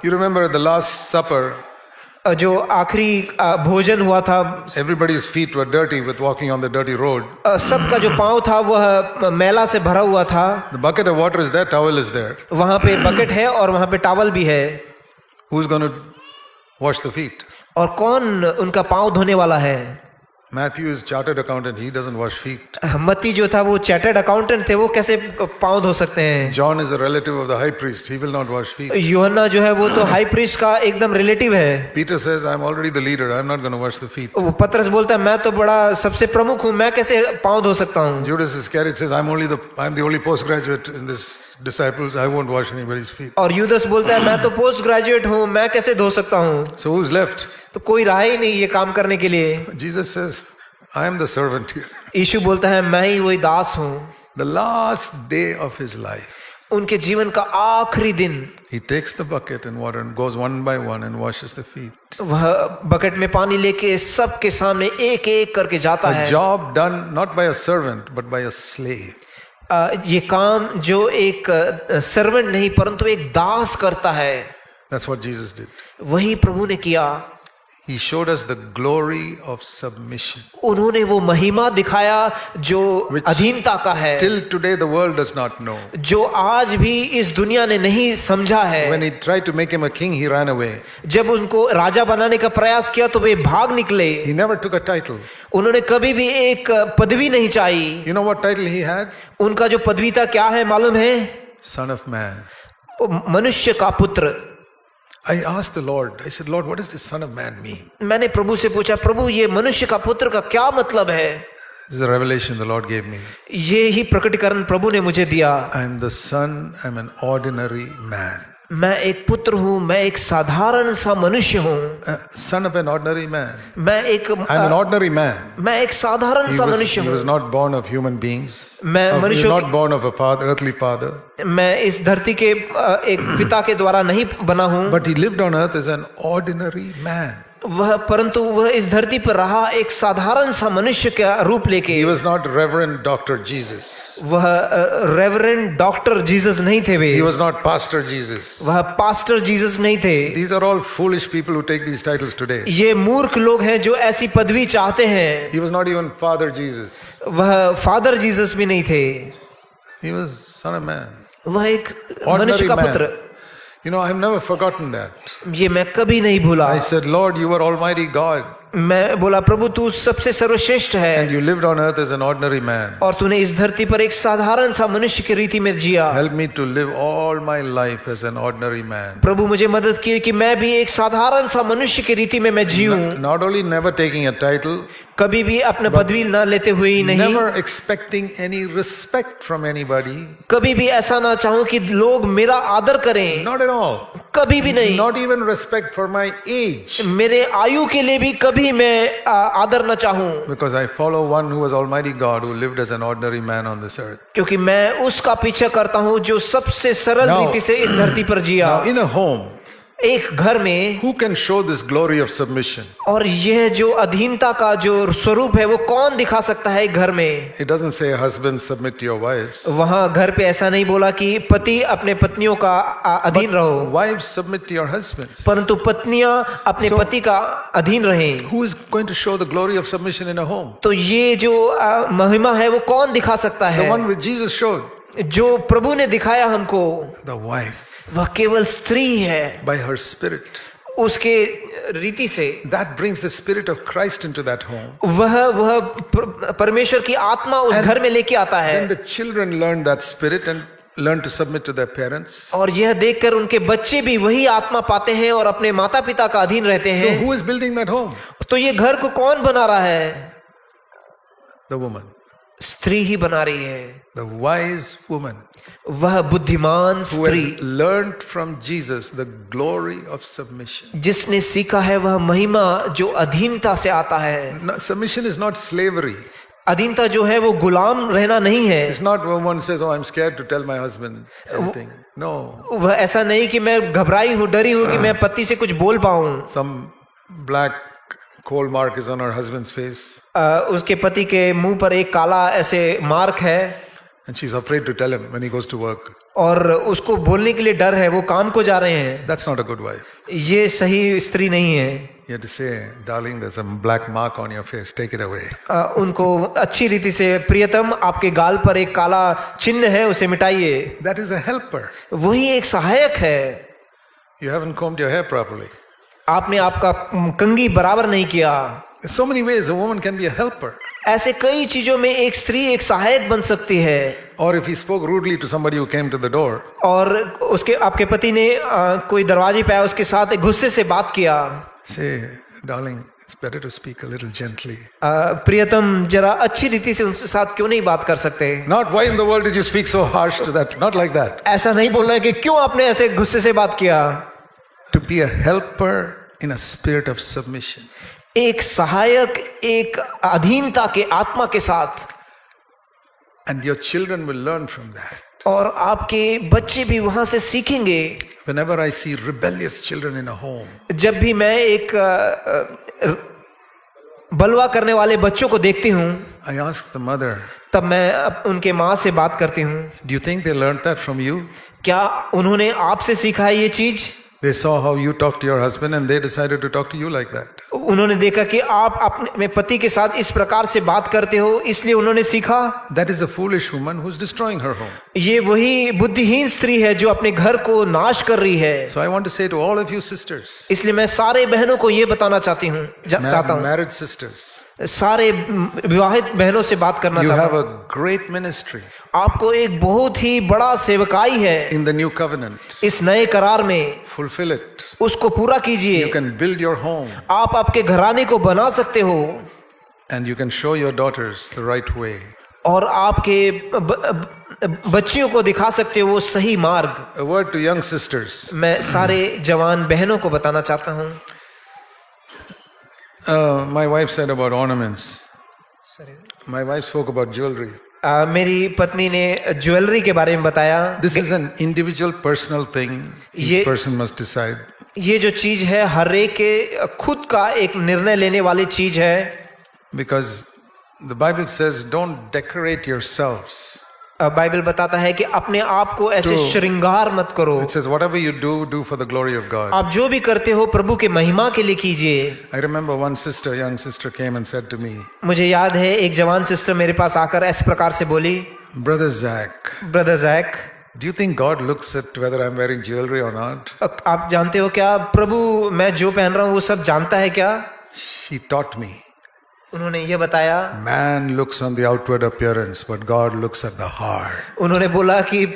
You remember the Last Supper, जो आखिरी भोजन हुआ था, everybody's feet were dirty with walking on the dirty road. सबका जो पाँव था वह मैला से भरा हुआ था. The bucket of water is there, towel is there. वहाँ पे बकेट है और वहाँ पे टॉवल भी है. Who's going to wash the feet? और कौन उनका पाँव धोने वाला है? Matthew is chartered accountant, he doesn't wash feet. मत्ती जो था वो चार्टर्ड अकाउंटेंट थे, वो कैसे पाँव धो सकते हैं? John is a relative of the high priest, he will not wash feet. यूहन्ना जो है वो तो हाई प्रीस्ट का एकदम रिलेटिव है. Peter says, I'm already the leader, I'm not going to wash the feet. पतरस बोलता है मैं तो बड़ा सबसे प्रमुख हूँ, मैं कैसे पाँव धो सकता हूँ? Judas Iscariot says, I'm the only postgraduate in this disciples, I won't wash anybody's feet. और यूदस बोलता है मैं तो पोस्ट ग्रेजुएट हूँ, मैं कैसे धो सकता हूँ? So who's left? तो कोई रहा ही नहीं ये काम करने के लिए. Jesus says, I am the servant here. यीशु बोलता है मैं ही वही दास हूँ. The last day of his life, उनके जीवन का आखिरी दिन he takes the bucket and water and goes one by one and washes the feet. वह बकेट में पानी लेके सबके सामने एक एक करके जाता A है. job done not by a servant but by a slave. ये काम जो एक सर्वेंट नहीं परंतु एक दास करता है. That's what Jesus did. वही प्रभु ने किया. He showed us the glory of submission. उन्होंने वो महिमा दिखाया जो अधीनता का है, Till today the world does not know. जो आज भी इस दुनिया ने नहीं समझा है. When he tried to make him a king, he ran away. जब उनको राजा बनाने का प्रयास किया तो वे भाग निकले. He never took a title. उन्होंने कभी भी एक पदवी नहीं चाहिए. You know what title he had? उनका जो पदवी था क्या है मालूम है? Son of Man. मनुष्य का पुत्र. I asked the Lord, I said, Lord, what does this Son of Man mean? मैंने प्रभु से पूछा, प्रभु ये मनुष्य का पुत्र का क्या मतलब है? This is the revelation the Lord gave me. ये ही प्रकटीकरण प्रभु ने मुझे दिया. I am the son, I am an ordinary man. मैं एक पुत्र हूँ, मैं एक साधारण सा मनुष्य हूँ. Son of an ordinary man. मैं एक I am an ordinary man. मैं एक साधारण सा मनुष्य He हूँ. was not born of human beings. मैं He was मनुष्य not born of a father, earthly father. मैं इस धरती के एक पिता के द्वारा नहीं बना हूँ. But he lived on earth as an ordinary man. परंतु वह इस धरती पर रहा एक साधारण सा मनुष्य का रूप लेके. He was not Reverend Dr. Jesus. वह रेवरेंड डॉक्टर जीसस नहीं थे वे. He was not Pastor Jesus. वह पास्टर जीसस नहीं थे. These are all foolish people who take these titles today. ये मूर्ख लोग हैं जो ऐसी पदवी चाहते हैं. He was not even Father Jesus. वह फादर जीसस भी नहीं थे. He was Son of Man. वह एक Ordinary मनुष्य का man. पुत्र. You know, I've never forgotten that. ये मैं कभी नहीं भूला. I said, Lord, you are Almighty God. मैं बोला प्रभु तू सबसे सर्वश्रेष्ठ है. And you lived on earth as an ordinary man. और तूने इस धरती पर एक साधारण सा मनुष्य की रीति में जिया. Help me to live all my life as an ordinary man. प्रभु मुझे मदद की कि मैं भी एक साधारण सा मनुष्य की रीति में मैं जीऊं. Not only never taking a title, कभी भी अपने पदवी न लेते हुए ही नहीं. never expecting any respect from anybody. कभी भी ऐसा ना चाहूं कि लोग मेरा आदर करें. Not at all. कभी भी नहीं. Not even respect for my age. मेरे आयु के लिए भी कभी मैं आदर न चाहूं. Because I follow one who was Almighty God who lived as an ordinary man on this earth. क्योंकि मैं उसका पीछा करता हूं जो सबसे सरल रीति से इस धरती पर जिया. Now in a home, एक घर में who can show this glory of submission? और यह जो अधीनता का जो स्वरूप है वो कौन दिखा सकता है घर में? It doesn't say husbands submit to your wives. वहां घर पे ऐसा नहीं बोला कि पति अपने पत्नियों का अधीन रहो. Wives submit to your husbands. परंतु पत्नियां अपने पति का अधीन रहें. Who is going to show the glory of submission in a home? तो ये जो महिमा है वो कौन दिखा सकता The है? one which Jesus showed. जो प्रभु ने दिखाया हमको. The wife. वह केवल स्त्री है. By her spirit. उसके रीति से. That brings the spirit of Christ into that home. वह परमेश्वर की आत्मा उस घर में लेके आता है. Then the children learn that spirit and learn to submit to their parents. और यह देखकर उनके बच्चे भी वही आत्मा पाते हैं और अपने माता पिता का अधीन रहते So हैं. who is building that home? तो ये घर को कौन बना रहा है? The woman. स्त्री ही बना रही है. The wise woman. वह बुद्धिमान Who has स्त्री learned from Jesus the glory of submission. जिसने सीखा है वह महिमा जो अधीनता से आता है. No, submission is not slavery. अधीनता जो है वो गुलाम रहना नहीं है. It's not when one says, "Oh, I'm scared to tell my husband anything." No. वह ऐसा नहीं कि मैं घबराई हूँ, डरी हूँ कि मैं पति से कुछ बोल पाऊं. Some black coal mark is on her husband's face. उसके पति के मुंह पर एक काला ऐसे मार्क है. And she's afraid to tell him when he goes to work. और उसको बोलने के लिए डर है, वो काम को जा रहे हैं, That's not a good wife. ये सही स्त्री नहीं है। You have to say, darling, there's a black mark on your face, take it away. उनको अच्छी रीति से, प्रियतम आपके गाल पर एक काला चिन्ह है, उसे मिटाइए। That is a helper. वही एक सहायक है। You haven't combed your hair properly. आपने आपका कंघी बराबर नहीं किया। There's so many ways a woman can be a helper. ऐसे कई चीजों में एक स्त्री एक सहायक बन सकती है। Or if he spoke rudely to somebody who came to the door, और उसके आपके पति ने कोई दरवाजे पे आया, उसके साथ एक गुस्से से बात किया, say, darling, it's better to speak a little gently. प्रियतम जरा अच्छी रीति से उनके साथ क्यों नहीं बात कर सकते? Not why in the world did you speak so harsh to that? Not like that. ऐसा नहीं बोलना है कि क्यों आपने ऐसे गुस्से से बात किया। To be a helper in a spirit of submission. एक सहायक, एक अधीनता के आत्मा के साथ, And your children will learn from that. और आपके बच्चे भी वहां से सीखेंगे। Whenever I see rebellious children in a home, जब भी मैं एक बलवा करने वाले बच्चों को देखती हूँ, I ask the mother, तब मैं उनके माँ से बात करती हूँ, do you think they learned that from you? क्या उन्होंने आपसे सीखा है ये चीज? They saw how you talk to your husband and they decided to talk to you like that. उन्होंने देखा कि आप अपने पति के साथ इस प्रकार से बात करते हो, इसलिए उन्होंने सीखा। That is a foolish woman who's destroying her home. ये वही बुद्धिहीन स्त्री है जो अपने घर को नाश कर रही है। So I want to say to all of you sisters, इसलिए मैं सारे बहनों को ये बताना चाहता हूँ, married sisters, सारे विवाहित बहनों से बात करना you चाहता have हूँ। a great ministry आपको एक बहुत ही बड़ा सेवकाई है in the new covenant. इस नए करार में, Fulfill it. उसको पूरा कीजिए। You can build your home आप आपके घराने को बना सकते हो and you can show your daughters the right way. और आपके बच्चियों को दिखा सकते हो वो सही मार्ग। A word to young sisters. मैं सारे जवान बहनों को बताना चाहता हूँ। My wife said about ornaments. My wife spoke about jewelry. मेरी पत्नी ने ज्वेलरी के बारे में बताया। This is an individual personal thing. Each person must decide. ये जो चीज है हर एक के खुद का एक निर्णय लेने वाली चीज है। Because the Bible says don't decorate yourselves. Bible बताता है कि अपने आप को ऐसे श्रृंगार मत करो। It says whatever you do for the glory of God. आप जो भी करते हो प्रभु के महिमा के लिए कीजिए। I remember one sister, young sister, came and said to me, मुझे याद है एक जवान सिस्टर मेरे पास आकर इस प्रकार से बोली, Brother Zach, do you think God looks at whether I'm wearing jewelry or not? आप जानते हो क्या प्रभु मैं जो पहन रहा हूँ वो सब जानता है क्या? She taught me. उन्होंने ये बताया, Man looks on the outward appearance, but God looks at the heart. उन्होंने बोला कि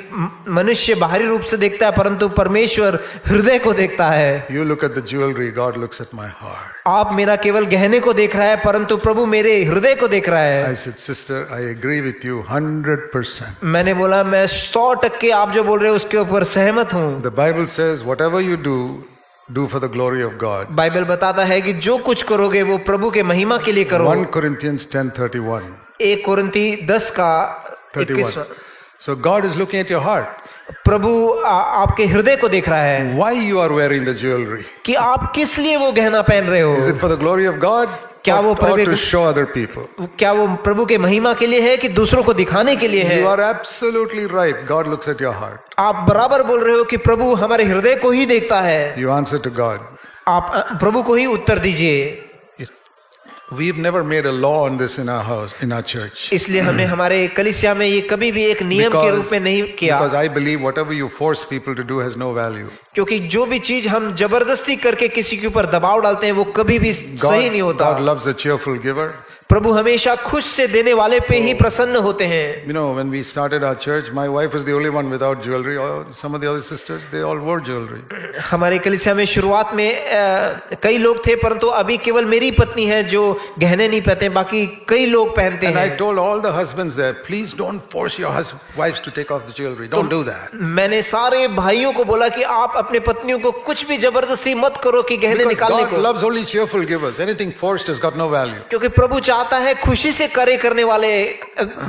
मनुष्य बाहरी रूप से देखता है परंतु परमेश्वर हृदय को देखता है। You look at the jewelry, God looks at my heart. आप मेरा केवल गहने को देख रहा है परंतु प्रभु मेरे हृदय को देख रहा है। I said, sister, I agree with you 100%. मैंने बोला मैं 100% आप जो बोल रहे हो उसके ऊपर सहमत हूँ। The Bible says whatever you do for the glory of God. Bible बताता है कि जो कुछ करोगे वो प्रभु के महिमा के लिए करो। 1 Corinthians 10:31. 1 कोरिन्थी 10 का 31. So God is looking at your heart. प्रभु आपके हृदय को देख रहा है। Why you are wearing the jewelry? कि आप किस लिए वो गहना पहन रहे हो? Is it for the glory of God? क्या वो Or to show other people? क्या वो प्रभु के महिमा के लिए है कि दूसरों को दिखाने के लिए है? You are absolutely right. God looks at your heart. आप बराबर बोल रहे हो कि प्रभु हमारे हृदय को ही देखता है। You answer to God. आप प्रभु को ही उत्तर दीजिए। We've never made a law on this in our house, in our church. इसलिए हमने हमारे कलीसिया में ये कभी भी एक नियम के रूप में नहीं किया। Because I believe whatever you force people to do has no value. क्योंकि जो भी चीज हम जबरदस्ती करके किसी के ऊपर दबाव डालते हैं वो कभी भी सही नहीं होता। God loves a cheerful giver. प्रभु हमेशा खुश से देने वाले पे ही प्रसन्न होते हैं। You know, when we started our church, my wife was the only one without jewelry. Some of the other sisters, they all wore jewelry. हमारे कलीसिया में शुरुआत में कई लोग थे परंतु अभी केवल मेरी पत्नी है जो गहने नहीं पहनते, बाकी कई लोग पहनते हैं। And I told all the husbands there, please don't force your wives to take off the jewelry. Don't do that. मैंने सारे भाइयों को बोला कि आप अपने पत्नियों को कुछ भी जबरदस्ती मत करो कि गहने Because निकालने God को। loves only cheerful givers. Anything forced has got no value. क्योंकि प्रभु चाहता है खुशी से करे करने वाले,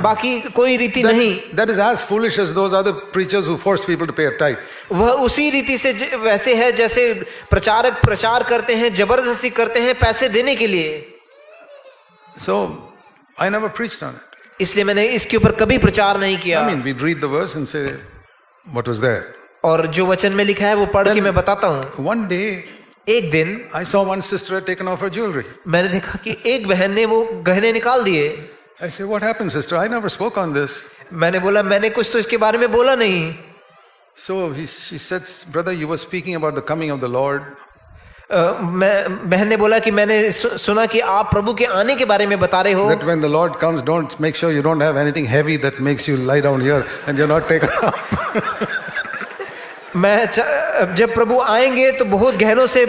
बाकी कोई रीति नहीं। That is as foolish as those other preachers who force people to pay a tithe. वह उसी रीति से वैसे है जैसे प्रचारक प्रचार करते हैं, जबरदस्ती करते हैं पैसे देने के लिए। So I never preached on it. इसलिए मैंने इसके ऊपर कभी प्रचार नहीं किया। I mean, we'd read the verse and say, what was there. और जो वचन में लिखा है वो पढ़ के मैं बताता हूँ। One day, एक दिन I saw one sister had taken off her jewelry. मैंने देखा कि एक बहन ने वो गहने निकाल दिए। I said, what happened, sister? I never spoke on this. मैंने बोला मैंने कुछ तो इसके बारे में बोला नहीं। So she said, brother, you were speaking about the coming of the Lord. बहन ने बोला कि मैंने सुना कि आप प्रभु के आने के बारे में बता रहे हो। That when the Lord comes, don't make sure you don't have anything heavy that makes you lie down here and you're not taken up. जब प्रभु आएंगे तो बहुत गहनों से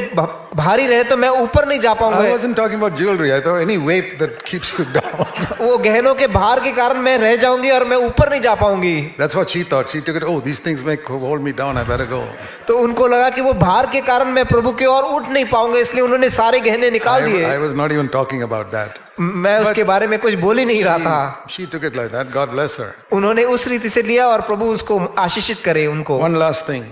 भारी रहे तो मैं ऊपर नहीं जा I पाऊंगा। wasn't talking about jewelry. I thought any weight that keeps you down. वो गहनों के भार के कारण मैं रह जाऊंगी और मैं ऊपर नहीं जा पाऊंगी। That's what she thought. She took it, oh, these things make hold me down. I better go. तो उनको लगा कि वो भार के कारण मैं प्रभु की ओर उठ नहीं पाऊंगा, इसलिए उन्होंने सारे गहने निकाल I दिए। was not even talking about that. मैं उसके बारे में कुछ बोल ही नहीं रहा था। She took it like that. God bless her. उन्होंने उस रीति से लिया और प्रभु उसको आशीषित करे उनको। One last thing.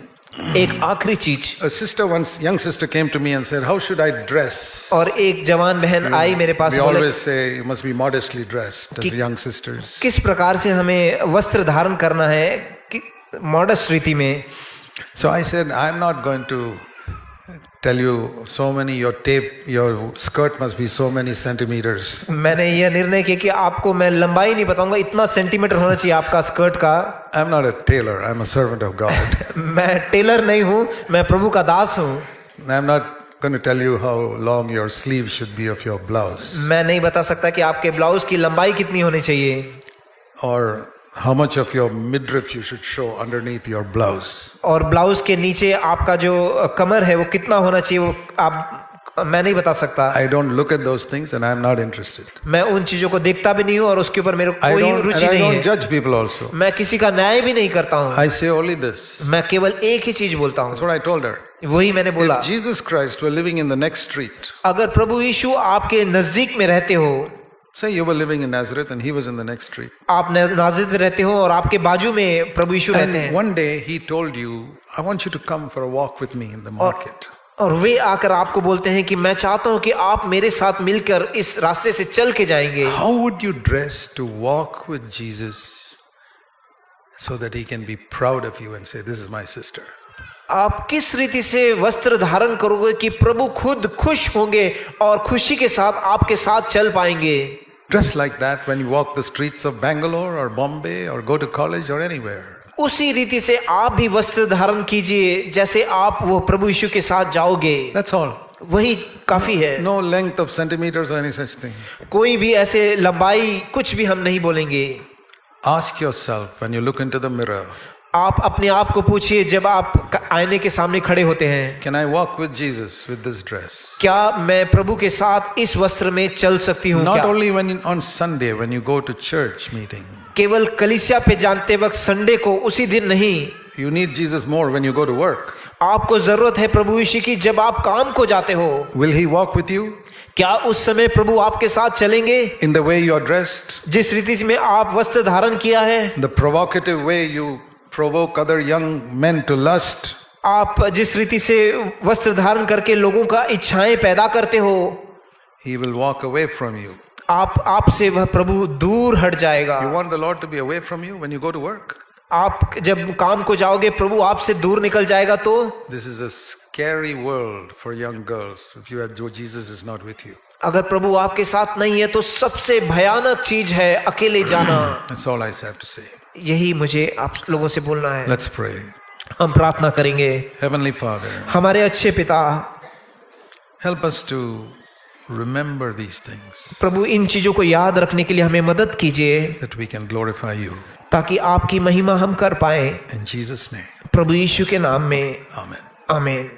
एक आखिरी चीज। A sister, once young sister came to me and said, how should I dress? और एक जवान बहन आई मेरे पास। We बोले always say you must be modestly dressed as young sisters. किस प्रकार से हमें वस्त्र धारण करना है कि मॉडस्ट रीति में। So I said, I'm not going to tell you so many, your skirt must be so many centimeters. मैंने यह निर्णय किया कि आपको मैं लंबाई नहीं बताऊंगा, इतना सेंटीमीटर होना चाहिए आपका स्कर्ट का। I'm not a tailor, I'm a servant of God. मैं टेलर नहीं हूँ, मैं प्रभु का दास हूँ। I'm not going to tell you how long your sleeve should be of your blouse. मैं नहीं बता सकता कि आपके ब्लाउज की लंबाई कितनी होनी चाहिए, Or how much of your midriff you should show underneath your blouse. और ब्लाउज के नीचे आपका जो कमर है वो कितना होना चाहिए, वो मैं नहीं बता सकता। I don't look at those things and I'm not interested. मैं उन चीजों को देखता भी नहीं हूँ और उसके ऊपर मेरे को I कोई don't, रुचि and I नहीं don't है। judge people also. मैं किसी का न्याय भी नहीं करता हूँ। I say only this. मैं केवल एक ही चीज बोलता That's हूँ, what I told her. वही मैंने बोला। If Jesus Christ were living in the next street, अगर प्रभु यीशु आपके नजदीक में रहते हो, say you were living in Nazareth and he was in the next street, आप नाज़रेत में रहते हो और आपके बाजू में प्रभु यीशु रहते and हैं, one day he told you, I want you to come for a walk with me in the market. और वे आकर आपको बोलते हैं कि मैं चाहता हूं कि आप मेरे साथ मिलकर इस रास्ते से चल के जाएंगे। How would you dress to walk with Jesus so that he can be proud of you and say, this is my sister? आप किस रीति से वस्त्र धारण करोगे कि प्रभु खुद खुश होंगे और खुशी के साथ आपके साथ चल पाएंगे? Dress like that when you walk the streets of Bangalore or Bombay or go to college or anywhere. उसी रीति से आप भी वस्त्र धारण कीजिए जैसे आप वो प्रभु यीशु के साथ जाओगे। That's all. वही काफी है। No length of centimeters or any such thing. कोई भी ऐसे लंबाई कुछ भी हम नहीं बोलेंगे। Ask yourself when you look into the mirror, आप अपने आप को पूछिए जब आप आईने के सामने खड़े होते हैं, can I walk with Jesus with this dress? क्या मैं प्रभु के साथ इस वस्त्र में चल सकती हूँ? Not क्या? only on Sunday when you go to church meeting. केवल कलीसिया पे जानते वक्त संडे को उसी दिन नहीं। You need Jesus more when you go to work. आपको जरूरत है प्रभु यीशु की जब आप काम को जाते हो। Will he walk with you क्या उस समय प्रभु आपके साथ चलेंगे? in the way you are dressed? जिस रीति से आप वस्त्र धारण किया है, The provocative way you provoke other young men to lust? आप जिस रीति से वस्त्र धारण करके लोगों का इच्छाएं पैदा करते हो, He will walk away from you. आपसे वह प्रभु दूर हट जाएगा। You want the Lord to be away from you when you go to work? आप जब काम को जाओगे प्रभु आपसे दूर निकल जाएगा तो This is a scary world for young girls if Jesus is not with you. अगर प्रभु आपके साथ नहीं है तो सबसे भयानक चीज है अकेले जाना। That's all I have to say. यही मुझे आप लोगों से बोलना है। Let's pray. हम प्रार्थना करेंगे। Heavenly Father, हमारे अच्छे पिता, help us to remember these things प्रभु इन चीजों को याद रखने के लिए हमें मदद कीजिए that we can glorify you. ताकि आपकी महिमा हम कर पाए। In Jesus' name, प्रभु यीशु के नाम में Amen. आमीन।